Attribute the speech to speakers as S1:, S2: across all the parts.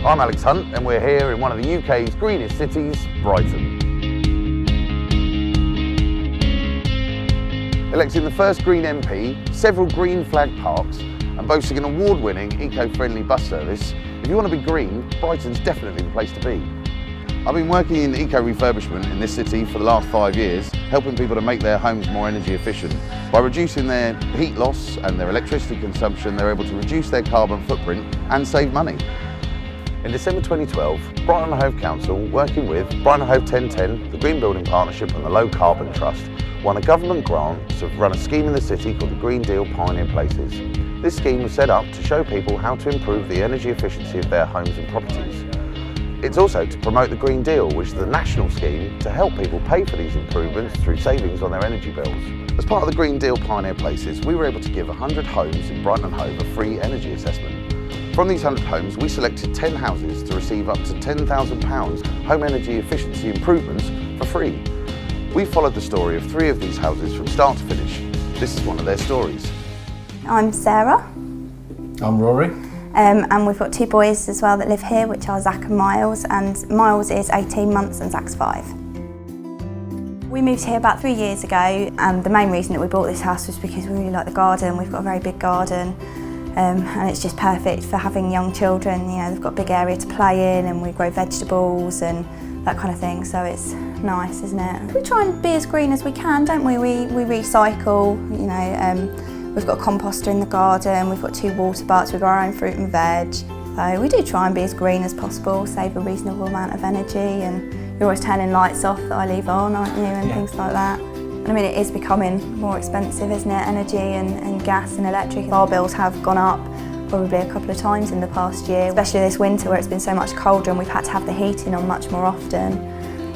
S1: I'm Alex Hunt and we're here in one of the UK's greenest cities, Brighton. Electing the first Green MP, several green flag parks and boasting an award-winning eco-friendly bus service, if you want to be green, Brighton's definitely the place to be. I've been working in eco-refurbishment in this city for the last 5 years, helping people to make their homes more energy efficient. By reducing their heat loss and their electricity consumption, they're able to reduce their carbon footprint and save money. In December 2012, Brighton and Hove Council, working with Brighton and Hove 1010, the Green Building Partnership and the Low Carbon Trust, won a government grant to run a scheme in the city called the Green Deal Pioneer Places. This scheme was set up to show people how to improve the energy efficiency of their homes and properties. It's also to promote the Green Deal, which is the national scheme to help people pay for these improvements through savings on their energy bills. As part of the Green Deal Pioneer Places, we were able to give 100 homes in Brighton and Hove a free energy assessment. From these 100 homes, we selected 10 houses to receive up to £10,000 home energy efficiency improvements for free. We followed the story of 3 of these houses from start to finish. This is one of their stories.
S2: I'm Sarah.
S3: I'm Rory.
S2: And we've got 2 boys as well that live here, which are Zach and Miles, and Miles is 18 months and Zach's 5. We moved here about 3 years ago, and the main reason that we bought this house was because we really like the garden. We've got a very big garden. And it's just perfect for having young children. You know, they've got a big area to play in and we grow vegetables and that kind of thing, so it's nice, isn't it? We try and be as green as we can, don't we? We recycle, you know, we've got a composter in the garden, we've got 2 water butts, we've got our own fruit and veg. So we do try and be as green as possible, save a reasonable amount of energy, and you're always turning lights off that I leave on, aren't you, and things like that. I mean, it is becoming more expensive, isn't it? Energy and gas and electric. Our bills have gone up probably a couple of times in the past year, especially this winter where it's been so much colder and we've had to have the heating on much more often.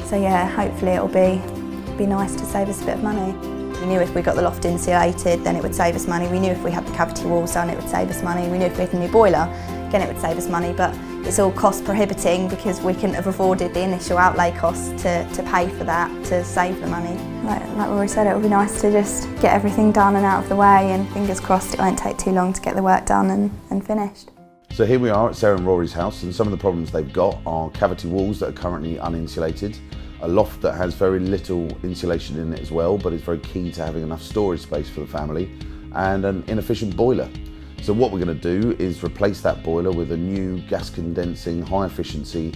S2: So yeah, hopefully it'll be nice to save us a bit of money. We knew if we got the loft insulated, then it would save us money. We knew if we had the cavity walls done, it would save us money. We knew if we had a new boiler, again, it would save us money, but it's all cost prohibiting because we couldn't have afforded the initial outlay costs to pay for that, to save the money. Like Rory said, it would be nice to just get everything done and out of the way, and fingers crossed it won't take too long to get the work done and finished.
S1: So here we are at Sarah and Rory's house, and some of the problems they've got are cavity walls that are currently uninsulated, a loft that has very little insulation in it as well, but it's very key to having enough storage space for the family, and an inefficient boiler. So what we're going to do is replace that boiler with a new gas condensing, high efficiency,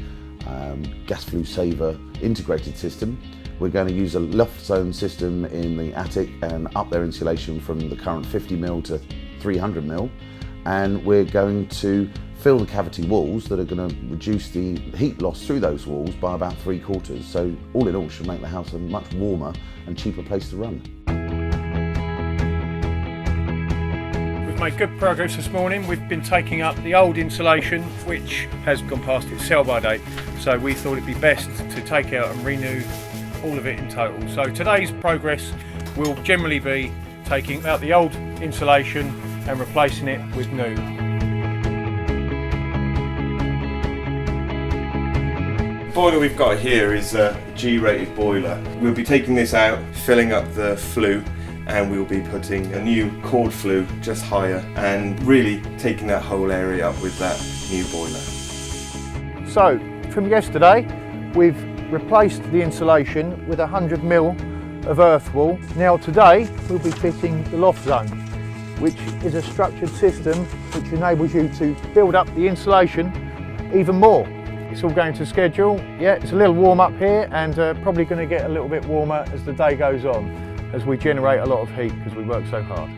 S1: gas flue saver integrated system. We're going to use a loft zone system in the attic and up their insulation from the current 50mm to 300mm. And we're going to fill the cavity walls that are going to reduce the heat loss through those walls by about 3/4. So all in all should make the house a much warmer and cheaper place to run.
S3: Made good progress this morning. We've been taking up the old insulation, which has gone past its sell-by date, so we thought it'd be best to take out and renew all of it in total. So today's progress will generally be taking out the old insulation and replacing it with new.
S4: The boiler we've got here is a G-rated boiler. We'll be taking this out, filling up the flue, and we'll be putting a new cord flue just higher and really taking that whole area up with that new boiler.
S5: So from yesterday we've replaced the insulation with 100mm of earth wool. Now today we'll be fitting the loft zone, which is a structured system which enables you to build up the insulation even more. It's all going to schedule. Yeah, it's a little warm up here and probably going to get a little bit warmer as the day goes on, as we generate a lot of heat because we work so hard.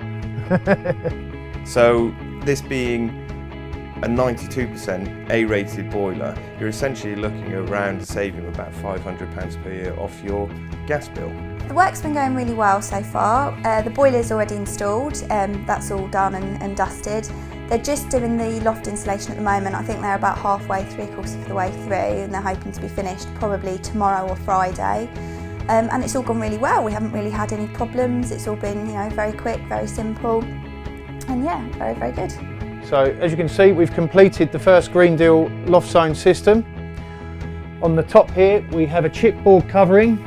S4: So this being a 92% A-rated boiler, you're essentially looking around a saving of about £500 per year off your gas bill.
S2: The work's been going really well so far. The boiler's already installed, that's all done and dusted. They're just doing the loft insulation at the moment. I think they're about halfway, 3/4 of the way through, and they're hoping to be finished probably tomorrow or Friday. And it's all gone really well. We haven't really had any problems. It's all been, you know, very quick, very simple, and yeah, very, very good.
S5: So as you can see, we've completed the first Green Deal loft zone system. On the top here, we have a chipboard covering.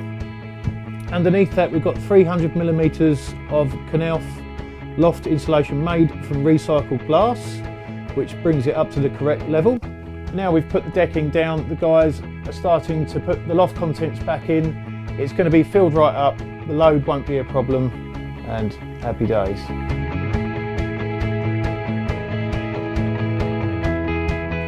S5: Underneath that, we've got 300mm of Knauf loft insulation made from recycled glass, which brings it up to the correct level. Now we've put the decking down, the guys are starting to put the loft contents back in. It's going to be filled right up, the load won't be a problem, and happy days.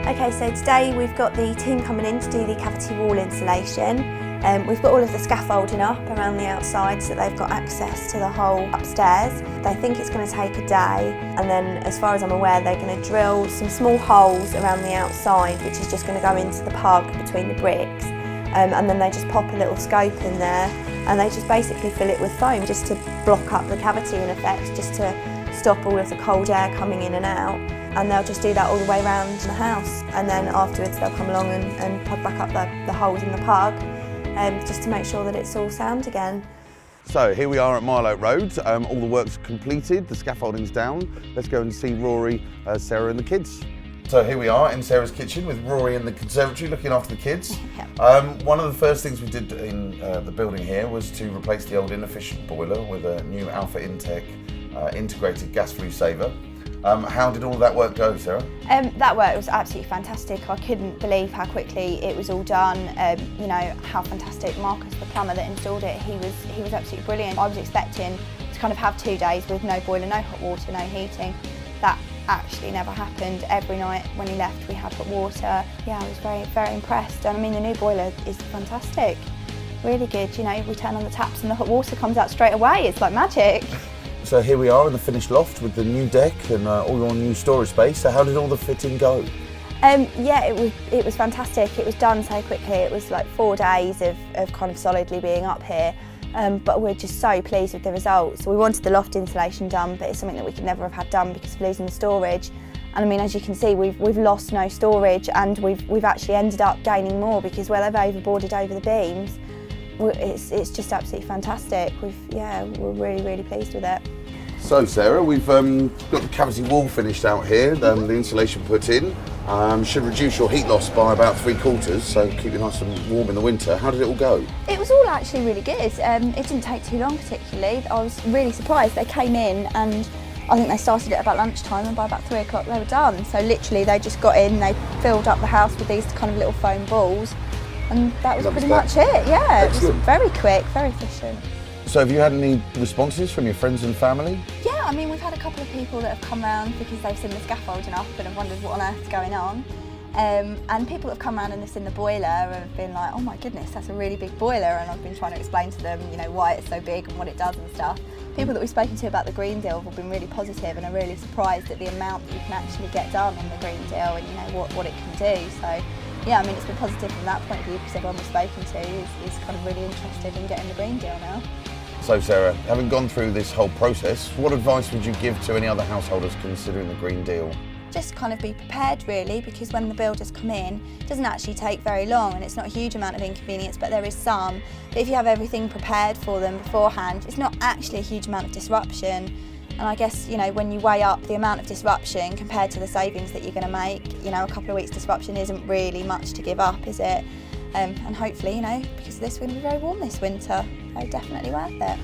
S2: Okay, so today we've got the team coming in to do the cavity wall insulation. We've got all of the scaffolding up around the outside so they've got access to the hole upstairs. They think it's going to take a day, and then as far as I'm aware they're going to drill some small holes around the outside, which is just going to go into the pug between the bricks, and then they just pop a little scope in there and they just basically fill it with foam just to block up the cavity in effect, just to stop all of the cold air coming in and out. And they'll just do that all the way around the house, and then afterwards they'll come along and plug back up the holes in the pug, just to make sure that it's all sound again.
S1: So here we are at Mile Oak Road. All the work's completed, the scaffolding's down. Let's go and see Rory, Sarah and the kids. So here we are in Sarah's kitchen with Rory in the conservatory looking after the kids.
S2: Yep.
S1: One of the first things we did in the building here was to replace the old inefficient boiler with a new Alpha Intec integrated gas flue saver. How did all of that work go, Sarah?
S2: That work was absolutely fantastic. I couldn't believe how quickly it was all done. You know, how fantastic Marcus, the plumber that installed it, he was absolutely brilliant. I was expecting to kind of have 2 days with no boiler, no hot water, no heating. That actually never happened. Every night when he left we had hot water. Yeah, I was very, very impressed. And I mean, the new boiler is fantastic. Really good, you know, we turn on the taps and the hot water comes out straight away. It's like magic.
S1: So here we are in the finished loft with the new deck and all your new storage space. So how did all the fitting go?
S2: Yeah, it was fantastic. It was done so quickly. It was like 4 days of kind of solidly being up here. But we're just so pleased with the results. We wanted the loft insulation done, but it's something that we could never have had done because of losing the storage. And I mean, as you can see, we've lost no storage, and we've actually ended up gaining more because where they've overboarded over the beams, it's just absolutely fantastic. We're really, really pleased with it.
S1: So Sarah, we've got the cavity wall finished out here, the insulation put in. Should reduce your heat loss by about 3/4, so keep you nice and warm in the winter. How did it all go?
S2: It was all actually really good. It didn't take too long particularly. I was really surprised. They came in and I think they started at about lunchtime, and by about 3 o'clock they were done. So literally they just got in, they filled up the house with these kind of little foam balls, and that was pretty much it. Yeah, it was very quick, very efficient.
S1: So have you had any responses from your friends and family?
S2: Yeah, I mean, we've had a couple of people that have come round because they've seen the scaffolding up and have wondered what on earth's going on. And people that have come round and have seen the boiler have been like, oh my goodness, that's a really big boiler, and I've been trying to explain to them, you know, why it's so big and what it does and stuff. People that we've spoken to about the green deal have been really positive and are really surprised at the amount that you can actually get done on the green deal, and you know what it can do. So yeah, I mean, it's been positive from that point of view because everyone we've spoken to is kind of really interested in getting the green deal now.
S1: So Sarah, having gone through this whole process, what advice would you give to any other householders considering the Green Deal?
S2: Just kind of be prepared really, because when the builders come in, it doesn't actually take very long and it's not a huge amount of inconvenience, but there is some. But if you have everything prepared for them beforehand, it's not actually a huge amount of disruption. And I guess, you know, when you weigh up the amount of disruption compared to the savings that you're going to make, you know, a couple of weeks disruption isn't really much to give up, is it? And hopefully, you know, because of this, we're going to be very warm this winter. So definitely worth it.